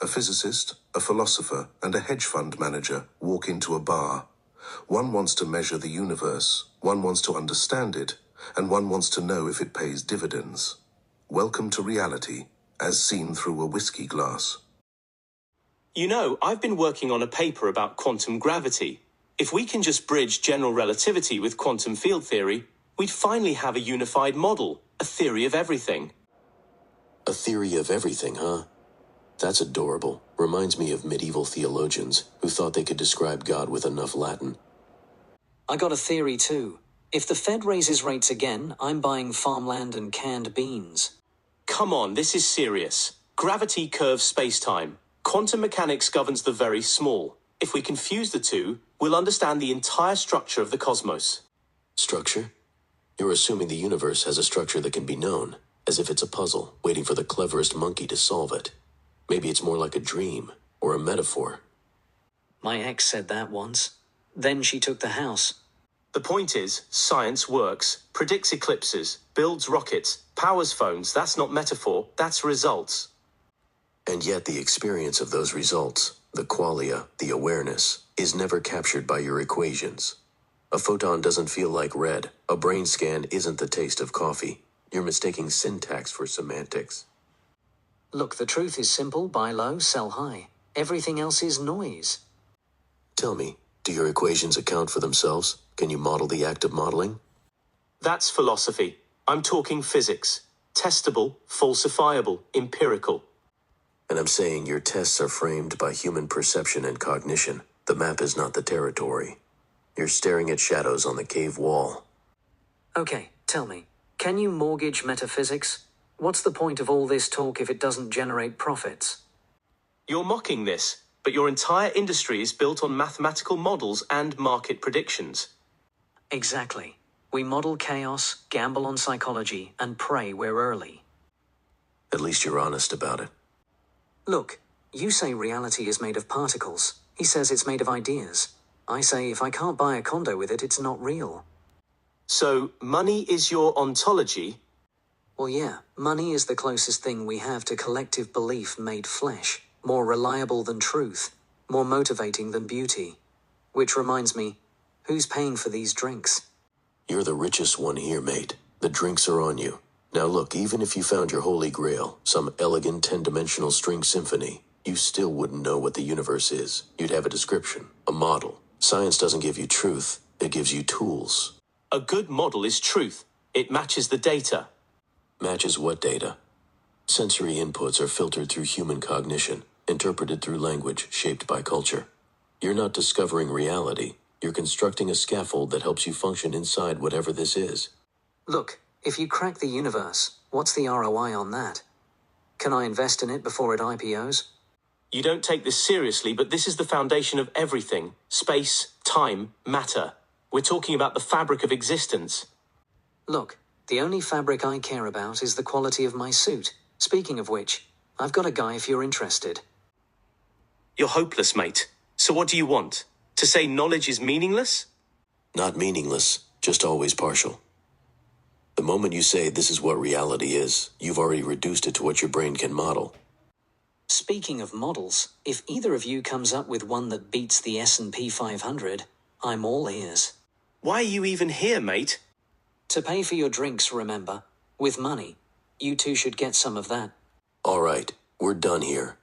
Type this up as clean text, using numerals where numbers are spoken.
A physicist, a philosopher, and a hedge fund manager walk into a bar. One wants to measure the universe, one wants to understand it, and one wants to know if it pays dividends. Welcome to reality, as seen through a whiskey glass. You know, I've been working on a paper about quantum gravity. If we can just bridge general relativity with quantum field theory, we'd finally have a unified model, a theory of everything. A theory of everything, huh? That's adorable. Reminds me of medieval theologians who thought they could describe God with enough Latin. I got a theory too. If the Fed raises rates again, I'm buying farmland and canned beans. Come on, this is serious. Gravity curves space-time. Quantum mechanics governs the very small. If we can fuse the two, we'll understand the entire structure of the cosmos. Structure? You're assuming the universe has a structure that can be known, as if it's a puzzle, waiting for the cleverest monkey to solve it. Maybe it's more like a dream, or a metaphor. My ex said that once. Then she took the house. The point is, science works, predicts eclipses, builds rockets, powers phones. That's not metaphor, that's results. And yet the experience of those results, the qualia, the awareness, is never captured by your equations. A photon doesn't feel like red. A brain scan isn't the taste of coffee. You're mistaking syntax for semantics. Look, the truth is simple: buy low, sell high. Everything else is noise. Tell me, do your equations account for themselves? Can you model the act of modeling? That's philosophy. I'm talking physics. Testable, falsifiable, empirical. And I'm saying your tests are framed by human perception and cognition. The map is not the territory. You're staring at shadows on the cave wall. Okay, tell me, can you mortgage metaphysics? What's the point of all this talk if it doesn't generate profits? You're mocking this, but your entire industry is built on mathematical models and market predictions. Exactly. We model chaos, gamble on psychology, and pray we're early. At least you're honest about it. Look, you say reality is made of particles. He says it's made of ideas. I say if I can't buy a condo with it, it's not real. So, money is your ontology? Well, yeah, money is the closest thing we have to collective belief made flesh. More reliable than truth. More motivating than beauty. Which reminds me, who's paying for these drinks? You're the richest one here, mate. The drinks are on you. Now look, even if you found your holy grail, some elegant 10-dimensional string symphony, you still wouldn't know what the universe is. You'd have a description, a model. Science doesn't give you truth, it gives you tools. A good model is truth. It matches the data. Matches what data? Sensory inputs are filtered through human cognition, interpreted through language shaped by culture. You're not discovering reality. You're constructing a scaffold that helps you function inside whatever this is. Look, if you crack the universe, what's the ROI on that? Can I invest in it before it IPOs? You don't take this seriously, but this is the foundation of everything. Space, time, matter. We're talking about the fabric of existence. Look, the only fabric I care about is the quality of my suit. Speaking of which, I've got a guy if you're interested. You're hopeless, mate. So what do you want? To say knowledge is meaningless? Not meaningless, just always partial. The moment you say this is what reality is, you've already reduced it to what your brain can model. Speaking of models, if either of you comes up with one that beats the S&P 500, I'm all ears. Why are you even here, mate? To pay for your drinks, remember. With money. You two should get some of that. All right, we're done here.